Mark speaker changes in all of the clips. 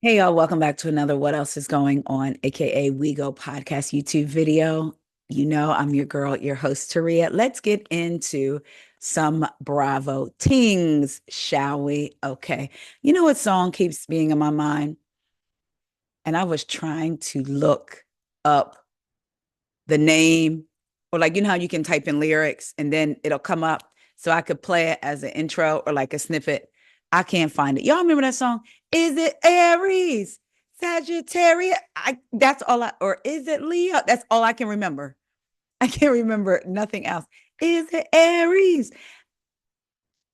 Speaker 1: Hey y'all, welcome back to another What Else is Going On, aka We Go podcast YouTube video. You know, I'm your girl, your host, Taria. Let's get into some Bravo tings, shall we? Okay. You know what song keeps being in my mind? And I was trying to look up the name, or like, you know how you can type in lyrics and then it'll come up so I could play it as an intro or like a snippet. I can't find it. Y'all remember that song? Is it Aries, Sagittarius? That's all I, or is it Leo? That's all I can remember. I can't remember nothing else. Is it Aries?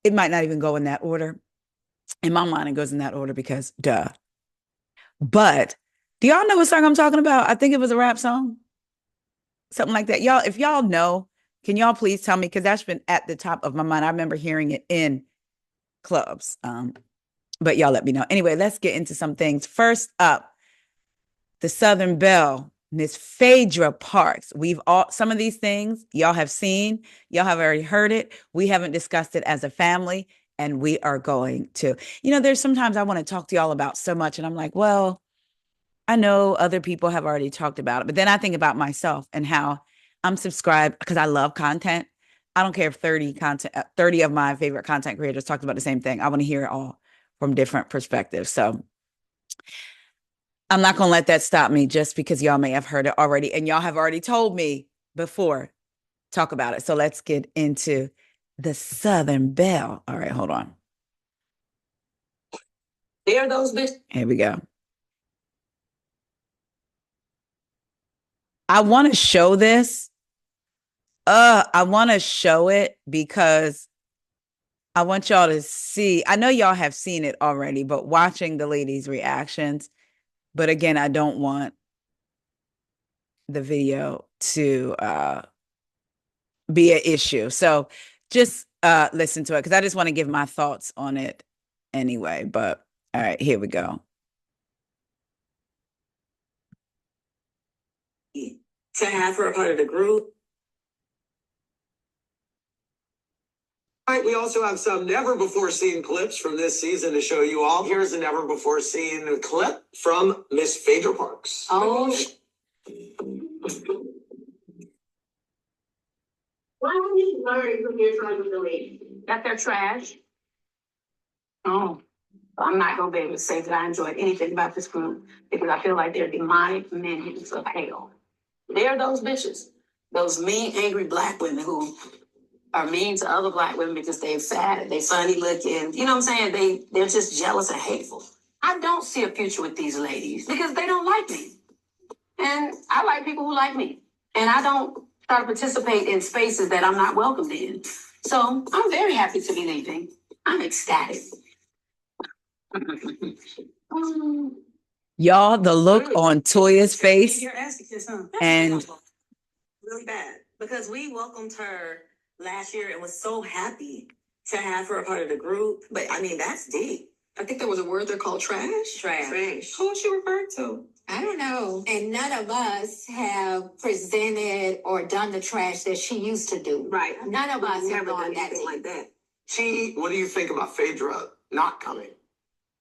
Speaker 1: It might not even go in that order. In my mind, it goes in that order because duh. But do y'all know what song I'm talking about? I think it was a rap song, something like that. Y'all, if y'all know, can y'all please tell me? Because that's been at the top of my mind. I remember hearing it in clubs. But y'all let me know. Anyway, let's get into some things. First up, the Southern Belle, Miss Phaedra Parks. We've all some of these things y'all have seen, y'all have already heard it. We haven't discussed it as a family, and we are going to. You know, there's sometimes I want to talk to y'all about so much, and I'm like, well, I know other people have already talked about it, but then I think about myself and how I'm subscribed because I love content. I don't care if 30 of my favorite content creators talked about the same thing. I want to hear it all from different perspectives. So I'm not going to let that stop me just because y'all may have heard it already and y'all have already told me before. Talk about it. So let's get into the Southern Belle. All right, hold on. There those bitches. Here we go. I want to show this. I want to show it because I want y'all to see. I know y'all have seen it already, but watching the ladies' reactions. But again, I don't want the video to be an issue. So just listen to it because I just want to give my thoughts on it anyway. But all right, here we go. To have her a part of the group. All right, we also have some never before seen clips from this season to show you all. Here's a never before seen clip from Miss Phaedra Parks. Oh, why don't you learn from your time with the lady? That they're trash. Oh, I'm not gonna be able to say that I enjoyed anything about this group because I feel like they're demonic minions of hell. They're those bitches, those mean, angry black women who are mean to other black women because they're fat, they funny looking. You know what I'm saying? They're just jealous and hateful. I don't see a future with these ladies because they don't like me. And I like people who like me. And I don't try to participate in spaces that I'm not welcomed in. So I'm very happy to be leaving. I'm ecstatic. Y'all, the look on Toya's face and really bad because we welcomed her last year and was so happy to have her a part of the group. But I mean, that's deep. I think there was a word there called trash. Trash. Who was she referring to? I don't know. And none of us have presented or done the trash that she used to do. Right. None of us have done anything like that. What do you think about Phaedra not coming?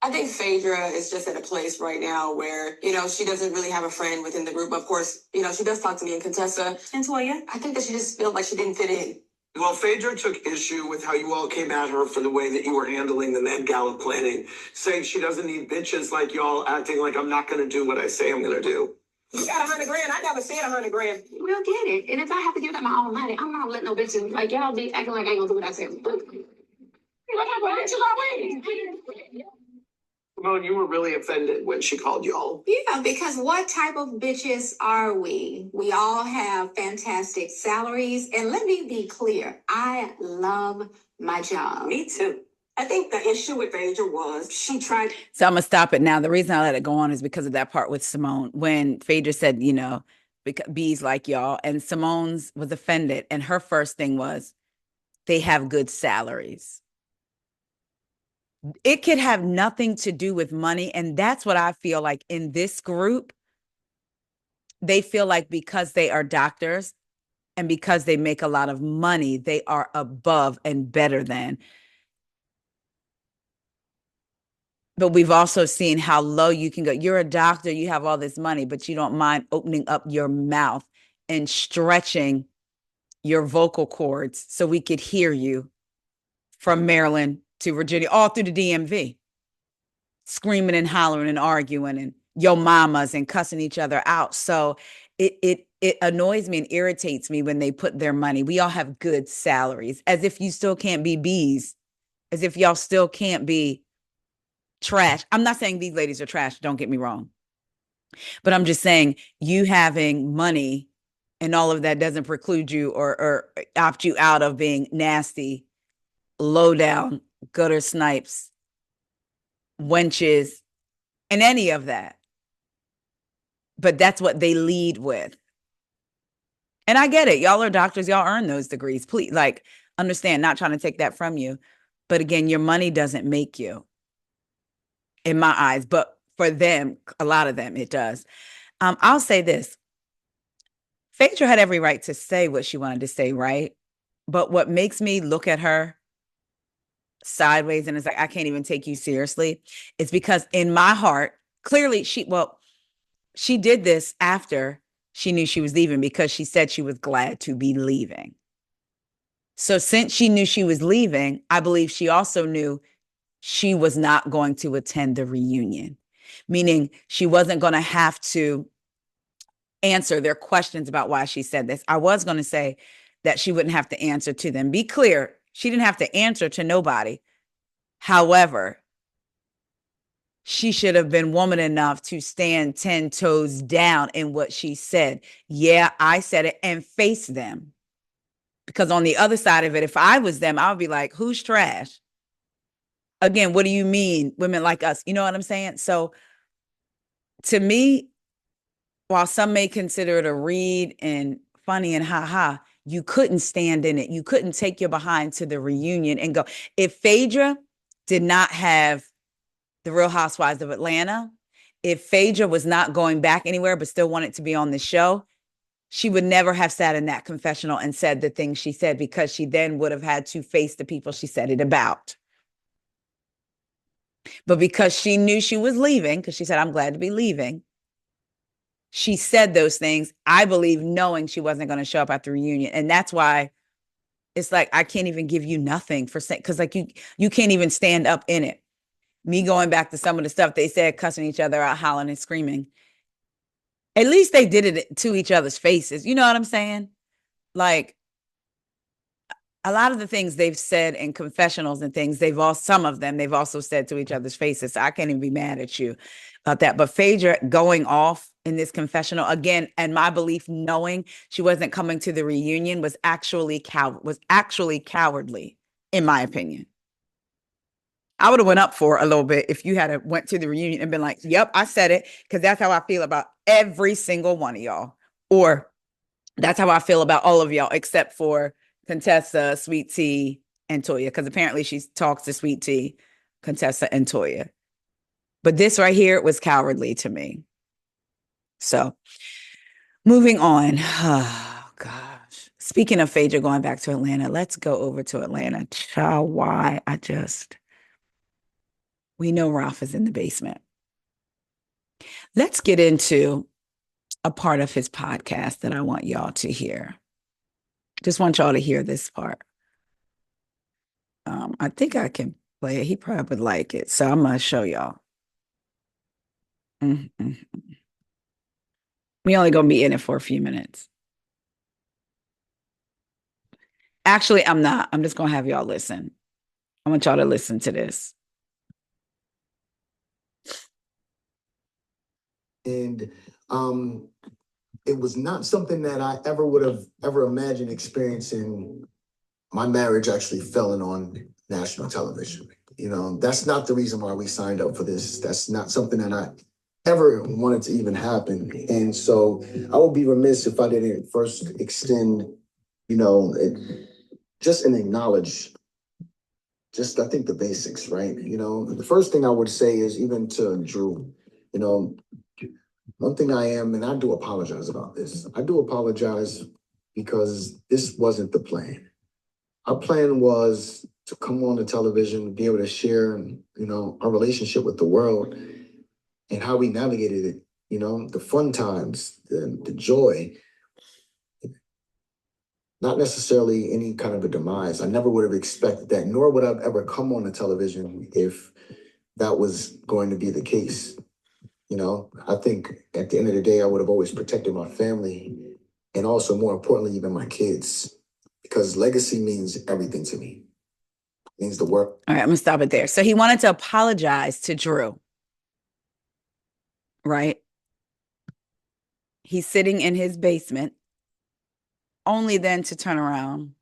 Speaker 1: I think Phaedra is just at a place right now where, she doesn't really have a friend within the group. Of course, she does talk to me and Contessa and Toya. I think that she just feels like she didn't fit in. Well, Phaedra took issue with how you all came at her for the way that you were handling the Met Gala planning, saying she doesn't need bitches like y'all acting like I'm not going to do what I say I'm going to do. You got $100,000. I never said $100,000. We'll get it. And if I have to give them my own money, I'm not letting no bitches like y'all be acting like I ain't going to do what I say. Simone, you were really offended when she called y'all. Yeah, because what type of bitches are we? We all have fantastic salaries. And let me be clear, I love my job. Me too. I think the issue with Phaedra was she tried. So I'm going to stop it now. The reason I let it go on is because of that part with Simone. When Phaedra said, because bees like y'all, and Simone's was offended. And her first thing was, they have good salaries. It could have nothing to do with money. And that's what I feel like in this group. They feel like because they are doctors and because they make a lot of money, they are above and better than. But we've also seen how low you can go. You're a doctor, you have all this money, but you don't mind opening up your mouth and stretching your vocal cords so we could hear you from Maryland to Virginia, all through the DMV, screaming and hollering and arguing and yo mamas and cussing each other out. So it annoys me and irritates me when they put their money. We all have good salaries, as if you still can't be bees, as if y'all still can't be trash. I'm not saying these ladies are trash, don't get me wrong. But I'm just saying you having money and all of that doesn't preclude you or opt you out of being nasty, low down, gutter snipes, wenches, and any of that. But that's what they lead with. And I get it. Y'all are doctors, y'all earn those degrees. Please, like, understand, not trying to take that from you. But again, your money doesn't make you, in my eyes. But for them, a lot of them, it does. I'll say this. Phaedra had every right to say what she wanted to say, right? But what makes me look at her sideways and it's like, I can't even take you seriously, is because in my heart, clearly she did this after she knew she was leaving because she said she was glad to be leaving. So since she knew she was leaving, I believe she also knew she was not going to attend the reunion, meaning she wasn't going to have to answer their questions about why she said this. I was going to say that she wouldn't have to answer to them. Be clear, she didn't have to answer to nobody. However, she should have been woman enough to stand 10 toes down in what she said. Yeah, I said it, and face them. Because on the other side of it, if I was them, I would be like, who's trash? Again, what do you mean, women like us? You know what I'm saying? So to me, while some may consider it a read and funny and ha, you couldn't stand in it. You couldn't take your behind to the reunion and go. If Phaedra did not have the Real Housewives of Atlanta, if Phaedra was not going back anywhere but still wanted to be on the show, she would never have sat in that confessional and said the things she said, because she then would have had to face the people she said it about. But because she knew she was leaving, because she said, I'm glad to be leaving, she said those things, I believe, knowing she wasn't going to show up at the reunion. And that's why it's like, I can't even give you nothing for saying, because like you can't even stand up in it. Me going back to some of the stuff they said, cussing each other out, hollering and screaming. At least they did it to each other's faces. You know what I'm saying? Like, a lot of the things they've said in confessionals and things, some of them, they've also said to each other's faces. So I can't even be mad at you about that. But Phaedra going off in this confessional again, and my belief, knowing she wasn't coming to the reunion, was actually cowardly, in my opinion. I would have went up for a little bit if you had went to the reunion and been like, yep, I said it, because that's how I feel about every single one of y'all. Or that's how I feel about all of y'all, except for Contessa, Sweet Tea, and Toya, because apparently she talks to Sweet Tea, Contessa, and Toya. But this right here was cowardly to me. So moving on. Oh, gosh. Speaking of Phaedra going back to Atlanta, let's go over to Atlanta. Child, why? We know Ralph is in the basement. Let's get into a part of his podcast that I want y'all to hear. Just want y'all to hear this part. I think I can play it. He probably would like it. So I'm going to show y'all. Mm-hmm. We only going to be in it for a few minutes. Actually, I'm not. I'm just going to have y'all listen. I want y'all to listen to this.
Speaker 2: And it was not something that I ever would have ever imagined experiencing. My marriage actually fell on national television. You know, that's not the reason why we signed up for this. That's not something that I ever wanted to even happen. And so I would be remiss if I didn't first extend, you know, just and acknowledge just, I think, the basics, right? You know, the first thing I would say is, even to Drew, you know, one thing I am, and I do apologize about this. I do apologize because this wasn't the plan. Our plan was to come on the television, be able to share, our relationship with the world and how we navigated it, the fun times, the joy, not necessarily any kind of a demise. I never would have expected that, nor would I've ever come on the television if that was going to be the case. I think at the end of the day, I would have always protected my family and also, more importantly, even my kids, because legacy means everything to me. It means the work.
Speaker 1: All right, I'm gonna stop it there. So he wanted to apologize to Drew, right? He's sitting in his basement, only then to turn around.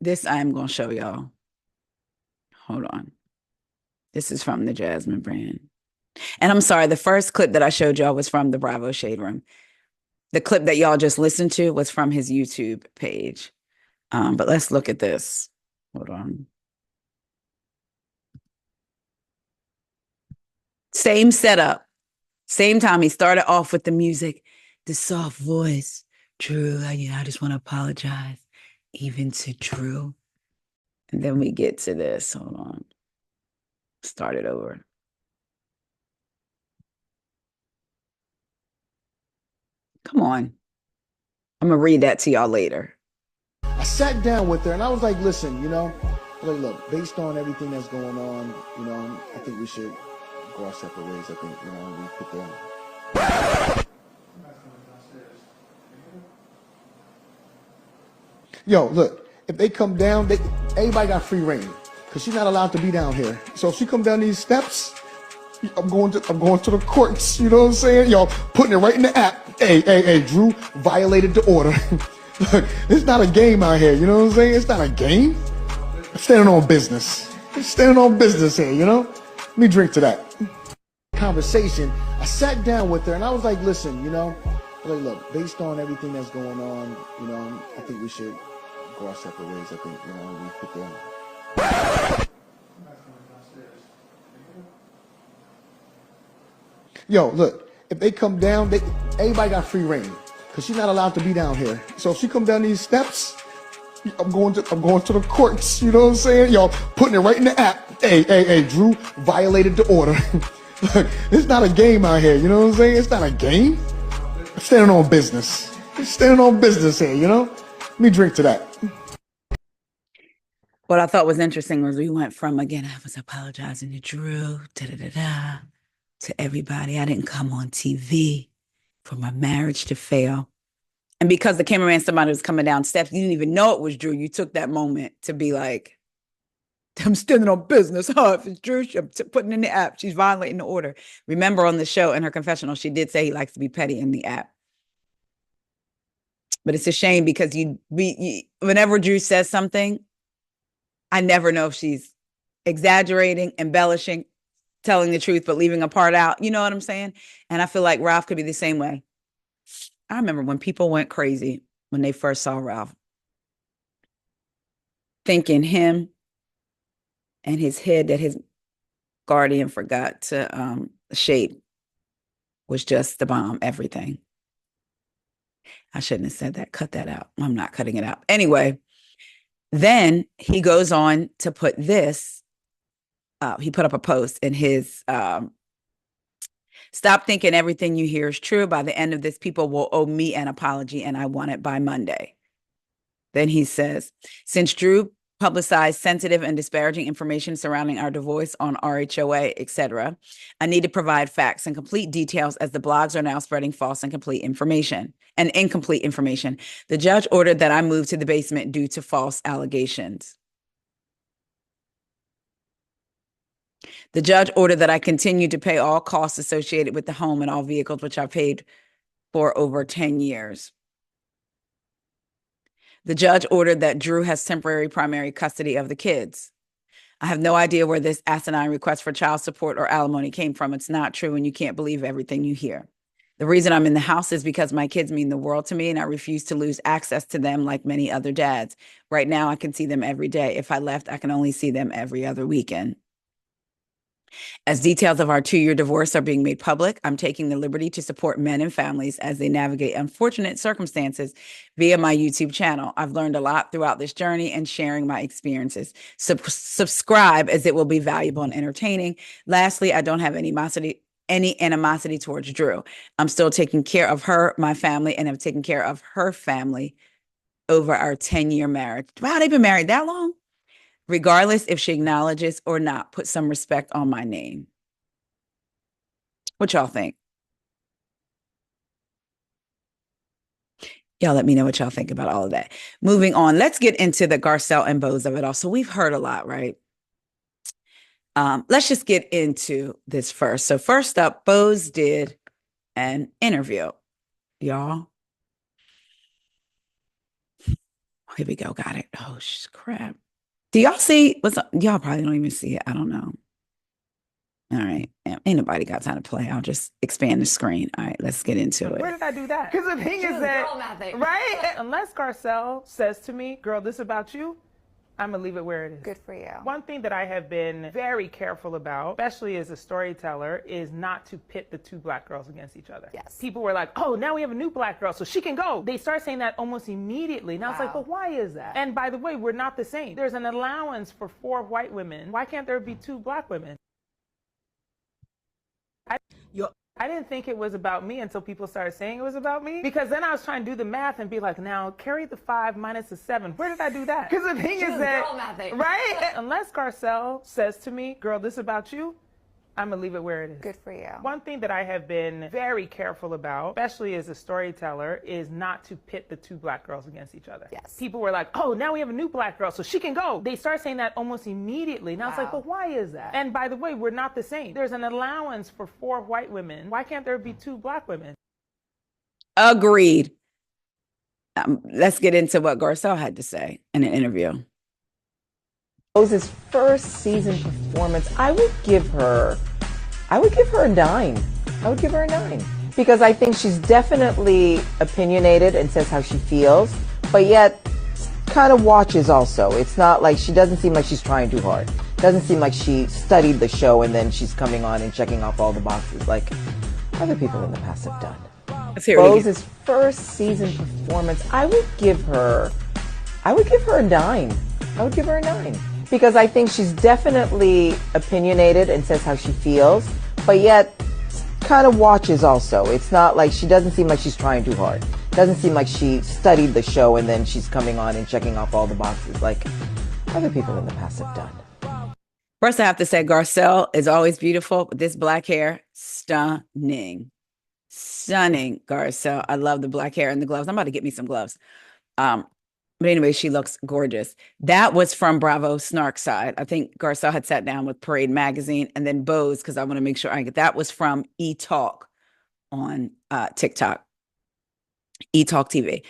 Speaker 1: This I'm gonna show y'all. Hold on. This is from the Jasmine brand. And I'm sorry, the first clip that I showed y'all was from the Bravo Shade Room. The clip that y'all just listened to was from his YouTube page. But let's look at this. Hold on. Same setup. Same time. He started off with the music, the soft voice. Drew, I just want to apologize, even to Drew. And then we get to this. Hold on. Start it over. Come on. I'm going to read that to y'all later.
Speaker 3: I sat down with her and I was like, listen, look, based on everything that's going on, I think we should go our separate ways. I think, we put the... Yo, look, if they come down, everybody got free reign because she's not allowed to be down here. So if she come down these steps, I'm going to the courts. You know what I'm saying? Yo, putting it right in the app. Hey, Drew violated the order. Look, it's not a game out here. You know what I'm saying? It's not a game. I'm standing on business. I'm standing on business here. Let me drink to that. Conversation. I sat down with her and I was like, listen, look, based on everything that's going on, I think we should go our separate ways. I think, we put the... Yo, look, if they come down, everybody got free reign because she's not allowed to be down here. So if she come down these steps, I'm going to the courts. You know what I'm saying? Yo, putting it right in the app. Hey, Drew violated the order. Look, it's not a game out here. You know what I'm saying? It's not a game. I'm standing on business. I'm standing on business here. Let me drink to that.
Speaker 1: What I thought was interesting was we went from, again, I was apologizing to Drew, to everybody. I didn't come on TV for my marriage to fail. And because the cameraman, somebody was coming down steps, you didn't even know it was Drew. You took that moment to be like, I'm standing on business. If it's Drew, I'm putting in the app. She's violating the order. Remember on the show in her confessional, she did say he likes to be petty in the app. But it's a shame because whenever Drew says something, I never know if she's exaggerating, embellishing, telling the truth, but leaving a part out. You know what I'm saying? And I feel like Ralph could be the same way. I remember when people went crazy when they first saw Ralph, thinking him and his head that his guardian forgot to shape was just the bomb, everything. I shouldn't have said that. Cut that out. I'm not cutting it out. Anyway, then he goes on to put this. He put up a post in his stop thinking everything you hear is true. By the end of this, people will owe me an apology, and I want it by Monday. Then he says, since Drew publicized sensitive and disparaging information surrounding our divorce on RHOA, etc., I need to provide facts and complete details as the blogs are now spreading false and incomplete information. The judge ordered that I move to the basement due to false allegations. The judge ordered that I continue to pay all costs associated with the home and all vehicles, which I paid for over 10 years. The judge ordered that Drew has temporary primary custody of the kids. I have no idea where this asinine request for child support or alimony came from. It's not true, and you can't believe everything you hear. The reason I'm in the house is because my kids mean the world to me, and I refuse to lose access to them like many other dads. Right now, I can see them every day. If I left, I can only see them every other weekend. As details of our 2-year divorce are being made public, I'm taking the liberty to support men and families as they navigate unfortunate circumstances via my YouTube channel. I've learned a lot throughout this journey and sharing my experiences. Subscribe as it will be valuable and entertaining. Lastly, I don't have any animosity towards Drew. I'm still taking care of her, my family, and have taken care of her family over our 10-year marriage. Wow, they've been married that long? Regardless if she acknowledges or not, put some respect on my name. What y'all think? Y'all let me know what y'all think about all of that. Moving on, let's get into the Garcelle and Boz of it all. So we've heard a lot, right? Let's just get into this first. So first up, Boz did an interview, y'all. Here we go. Got it. Oh, crap. Do y'all see what's up? Y'all probably don't even see it. I don't know. All right. Ain't nobody got time to play. I'll just expand the screen. All right, let's get into it.
Speaker 4: Where did I do that? Because the thing is that, right? Unless Garcelle says to me, girl, this about you, I'm going to leave it where it is.
Speaker 5: Good for you.
Speaker 4: One thing that I have been very careful about, especially as a storyteller, is not to pit the two black girls against each other.
Speaker 5: Yes.
Speaker 4: People were like, oh, now we have a new black girl, so she can go. They start saying that almost immediately. And I was like, but why is that? And by the way, we're not the same. There's an allowance for 4 white women. Why can't there be 2 black women? I didn't think it was about me until people started saying it was about me. Because then I was trying to do the math and be like, now carry the 5 minus the 7. Where did I do that? Because the thing is that, right? Unless Garcelle says to me, girl, this about you, I'm going to leave it where it is.
Speaker 5: Good for you.
Speaker 4: One thing that I have been very careful about, especially as a storyteller, is not to pit the 2 black girls against each other.
Speaker 5: Yes.
Speaker 4: People were like, oh, now we have a new black girl, so she can go. They start saying that almost immediately. And I was like, but why is that? And by the way, we're not the same. There's an allowance for 4 white women. Why can't there be 2 black women?
Speaker 1: Agreed. Let's get into what Garcelle had to say in an interview.
Speaker 6: Boz's first season performance, I would give her a 9. I would give her a 9 because I think she's definitely opinionated and says how she feels, but yet kind of watches also. It's not like she doesn't seem like she's trying too hard. Doesn't seem like she studied the show and then she's coming on and checking off all the boxes like other people in the past have done. Boz's first season performance, I would give her a 9. I would give her a 9 because I think she's definitely opinionated and says how she feels, but yet kind of watches also. It's not like she doesn't seem like she's trying too hard. Doesn't seem like she studied the show and then she's coming on and checking off all the boxes like other people in the past have done.
Speaker 1: First, I have to say Garcelle is always beautiful, but this black hair, stunning. Stunning, Garcelle. I love the black hair and the gloves. I'm about to get me some gloves. But anyway, she looks gorgeous. That was from Bravo Snark side. I think Garcelle had sat down with Parade Magazine and then Boz, because I want to make sure I get that was from E-Talk on TikTok, E-Talk TV.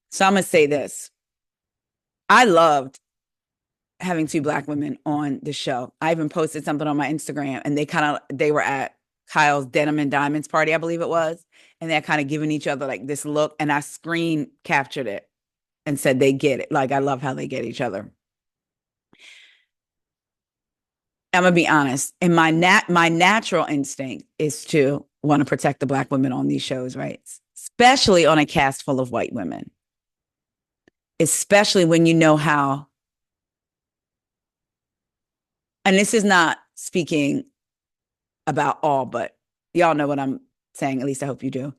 Speaker 1: So I'm going to say this. I loved having 2 black women on the show. I even posted something on my Instagram and they were at Kyle's Denim and Diamonds party, I believe it was. And they're kind of giving each other like this look. And I screen captured it and said they get it. Like, I love how they get each other. I'm going to be honest. And my natural instinct is to want to protect the black women on these shows, right? Especially on a cast full of white women. Especially when you know how, and this is not speaking about all, but y'all know what I'm saying. At least I hope you do.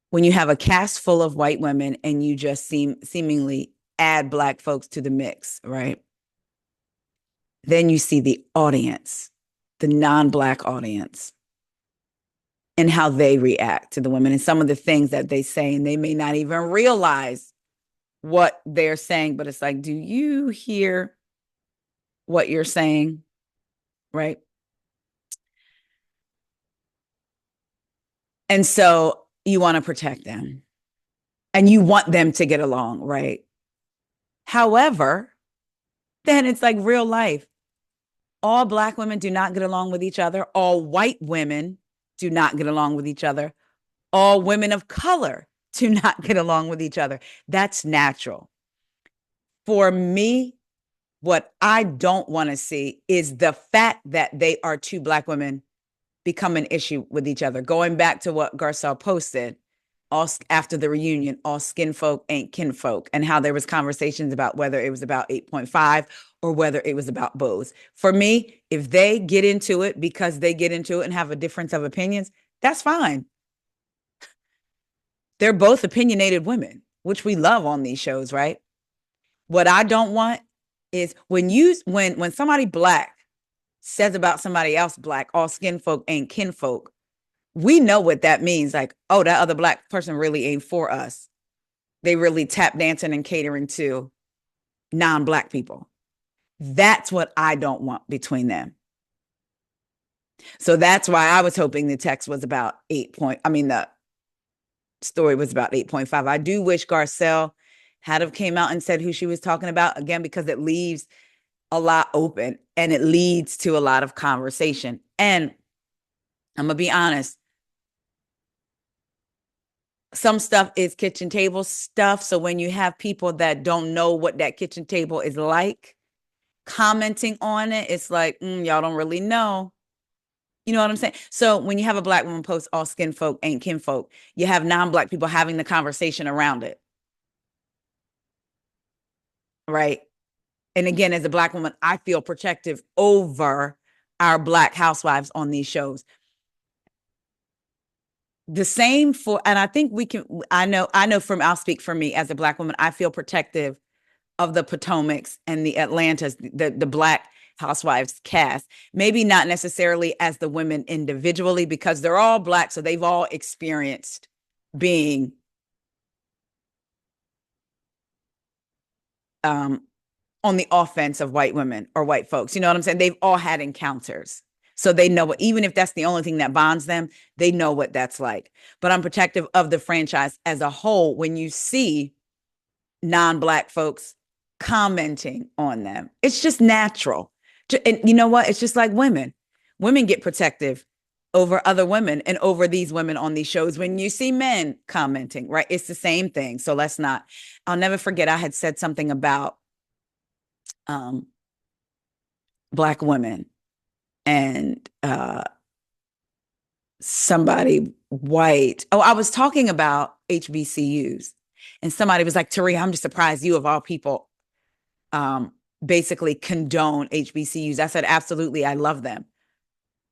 Speaker 1: When you have a cast full of white women and you just seemingly add black folks to the mix, right? Then you see the audience, the non-black audience, and how they react to the women and some of the things that they say, and they may not even realize what they're saying, but it's like, do you hear what you're saying? Right? And so you want to protect them and you want them to get along, right? However, then it's like real life. All black women do not get along with each other. All white women do not get along with each other. All women of color do not get along with each other. That's natural. For me, What I don't want to see is the fact that they are two Black women become an issue with each other. Going back to what Garcelle posted, all after the reunion, all skin folk ain't kinfolk, and how there was conversations about whether it was about 8.5 or whether it was about Boz. For me, if they get into it because they get into it and have a difference of opinions, that's fine. They're both opinionated women, which we love on these shows, right? What I don't want is when somebody Black says about somebody else Black, all skin folk ain't kinfolk, we know what that means. Like, oh, that other Black person really ain't for us. They really tap dancing and catering to non-Black people. That's what I don't want between them. So that's why I was hoping the text was about the story was about 8.5. I do wish Garcelle had have came out and said who she was talking about, again, because it leaves a lot open and it leads to a lot of conversation. And I'm gonna be honest, some stuff is kitchen table stuff. So when you have people that don't know what that kitchen table is like commenting on it, it's like, y'all don't really know. You know what I'm saying? So when you have a Black woman post all skin folk ain't kinfolk, you have non-Black people having the conversation around it. Right? And again, as a Black woman, I feel protective over our Black housewives on these shows. The same for, and I think I'll speak for me as a Black woman, I feel protective of the Potomacs and the Atlantas, the Black housewives cast, maybe not necessarily as the women individually, because they're all Black, so they've all experienced being on the offense of white women or white folks. You know what I'm saying? They've all had encounters. So they know what, even if that's the only thing that bonds them, they know what that's like. But I'm protective of the franchise as a whole when you see non-Black folks commenting on them. It's just natural. And you know what? It's just like women. Women get protective over other women and over these women on these shows when you see men commenting, right? It's the same thing. So I'll never forget, I had said something about Black women and somebody white. Oh, I was talking about HBCUs and somebody was like, Taria, I'm just surprised you of all people basically condone HBCUs. I said, absolutely, I love them.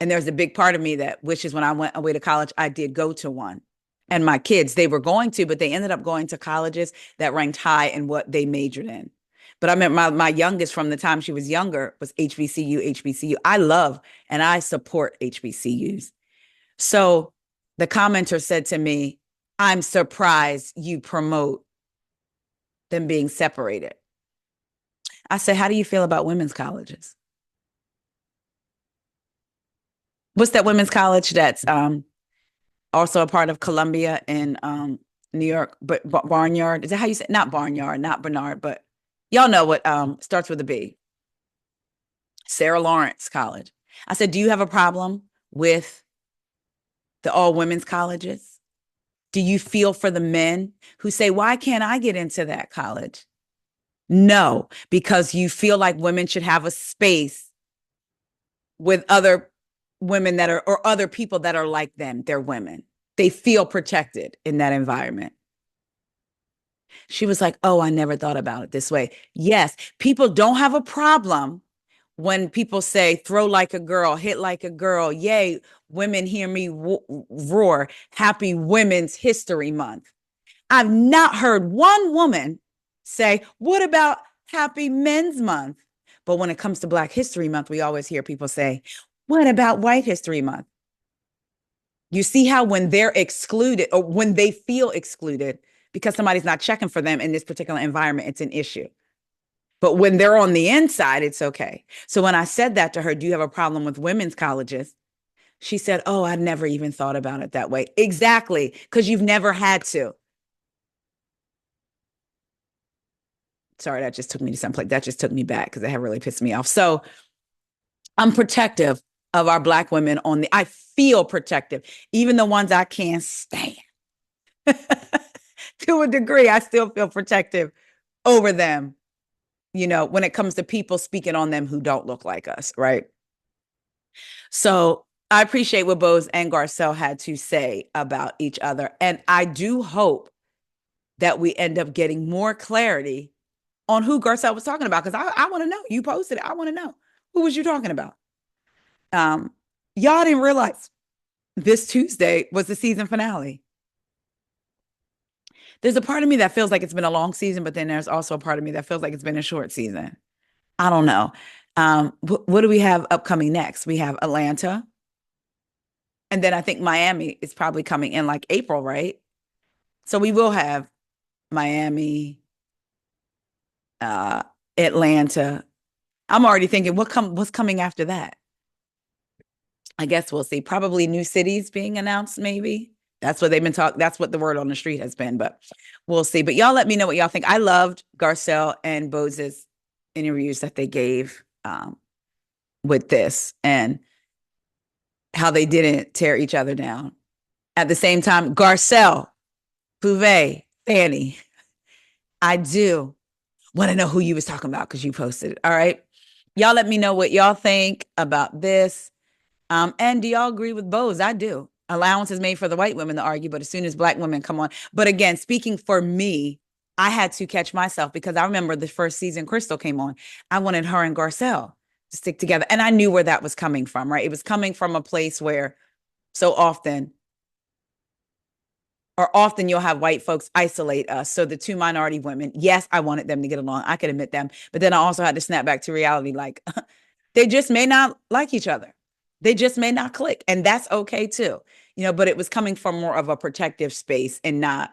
Speaker 1: And there's a big part of me that wishes when I went away to college, I did go to one. And my kids, they were going to, but they ended up going to colleges that ranked high in what they majored in. But I mean, my youngest from the time she was younger was HBCU. I love and I support HBCUs. So the commenter said to me, I'm surprised you promote them being separated. I said, how do you feel about women's colleges? What's that women's college that's also a part of Columbia in New York, but Barnyard? Is that how you say it? Not Barnyard, not Bernard, but y'all know what starts with a B. Sarah Lawrence College. I said, do you have a problem with the all women's colleges? Do you feel for the men who say, why can't I get into that college? No, because you feel like women should have a space with other women that are, or other people that are like them. They're women. They feel protected in that environment. She was like, oh, I never thought about it this way. Yes, people don't have a problem when people say, throw like a girl, hit like a girl. Yay, women hear me roar. Happy Women's History Month. I've not heard one woman say, what about Happy Men's Month? But when it comes to Black History Month, we always hear people say, what about White History Month? You see how when they're excluded or when they feel excluded because somebody's not checking for them in this particular environment, it's an issue. But when they're on the inside, it's okay. So when I said that to her, do you have a problem with women's colleges? She said, oh, I never even thought about it that way. Exactly, because you've never had to. Sorry, that just took me to someplace. That just took me back because it had really pissed me off. So I'm protective of our Black women I feel protective, even the ones I can't stand. To a degree, I still feel protective over them when it comes to people speaking on them who don't look like us, right? So I appreciate what Boz and Garcelle had to say about each other. And I do hope that we end up getting more clarity on who Garcelle was talking about. Because I want to know. You posted it. I want to know. Who was you talking about? Y'all didn't realize this Tuesday was the season finale. There's a part of me that feels like it's been a long season, but then there's also a part of me that feels like it's been a short season. I don't know. What do we have upcoming next? We have Atlanta. And then I think Miami is probably coming in like April, right? So we will have Miami, Atlanta. I'm already thinking what's coming after that. I guess we'll see. Probably new cities being announced, maybe. That's what they've been talking. That's what the word on the street has been, but we'll see. But y'all let me know what y'all think. I loved Garcelle and Boz's interviews that they gave with this and how they didn't tear each other down. At the same time, Garcelle, Bouvet, Fanny, I do want to know who you was talking about because you posted it. All right. Y'all let me know what y'all think about this. And do y'all agree with Boz? I do. Allowance is made for the white women to argue, but as soon as black women come on. But again, speaking for me, I had to catch myself because I remember the first season Crystal came on. I wanted her and Garcelle to stick together. And I knew where that was coming from, right? It was coming from a place where so often you'll have white folks isolate us. So the two minority women, yes, I wanted them to get along. I could admit them. But then I also had to snap back to reality. Like they just may not like each other. They just may not click. And that's okay too. But it was coming from more of a protective space and not,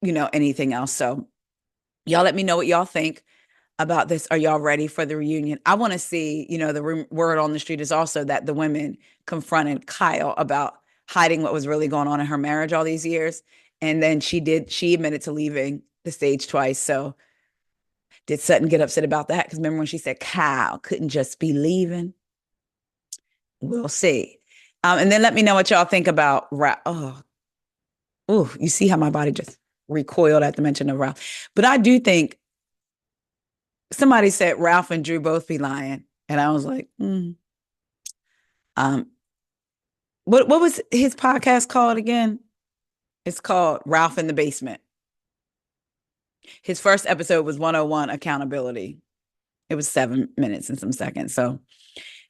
Speaker 1: anything else. So y'all let me know what y'all think about this. Are y'all ready for the reunion? I want to see, the word on the street is also that the women confronted Kyle about hiding what was really going on in her marriage all these years. And then she admitted to leaving the stage twice. So did Sutton get upset about that? Because remember when she said Kyle couldn't just be leaving? We'll see. And then let me know what y'all think about Ralph. You see how my body just recoiled at the mention of Ralph. But I do think somebody said Ralph and Drew both be lying. And I was like, What was his podcast called again? It's called Ralph in the Basement. His first episode was 101 Accountability. It was 7 minutes and some seconds. So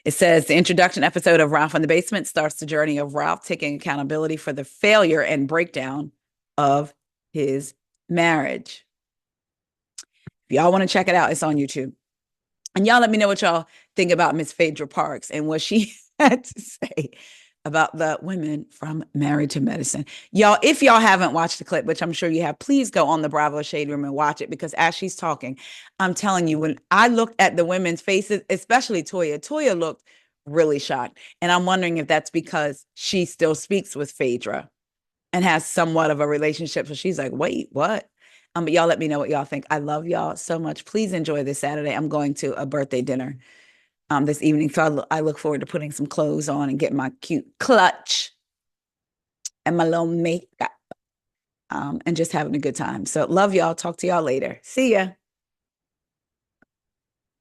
Speaker 1: it says the introduction episode of Ralph in the Basement starts the journey of Ralph taking accountability for the failure and breakdown of his marriage. If y'all want to check it out, it's on YouTube. And y'all let me know what y'all think about Miss Phaedra Parks and what she had to say about the women from Married to Medicine. Y'all, if y'all haven't watched the clip, which I'm sure you have, please go on the Bravo Shade Room and watch it because as she's talking, I'm telling you, when I looked at the women's faces, especially Toya looked really shocked. And I'm wondering if that's because she still speaks with Phaedra and has somewhat of a relationship. So she's like, wait, what? But y'all let me know what y'all think. I love y'all so much. Please enjoy this Saturday. I'm going to a birthday dinner this evening. So I look forward to putting some clothes on and getting my cute clutch and my little makeup and just having a good time. So love y'all. Talk to y'all later. See ya.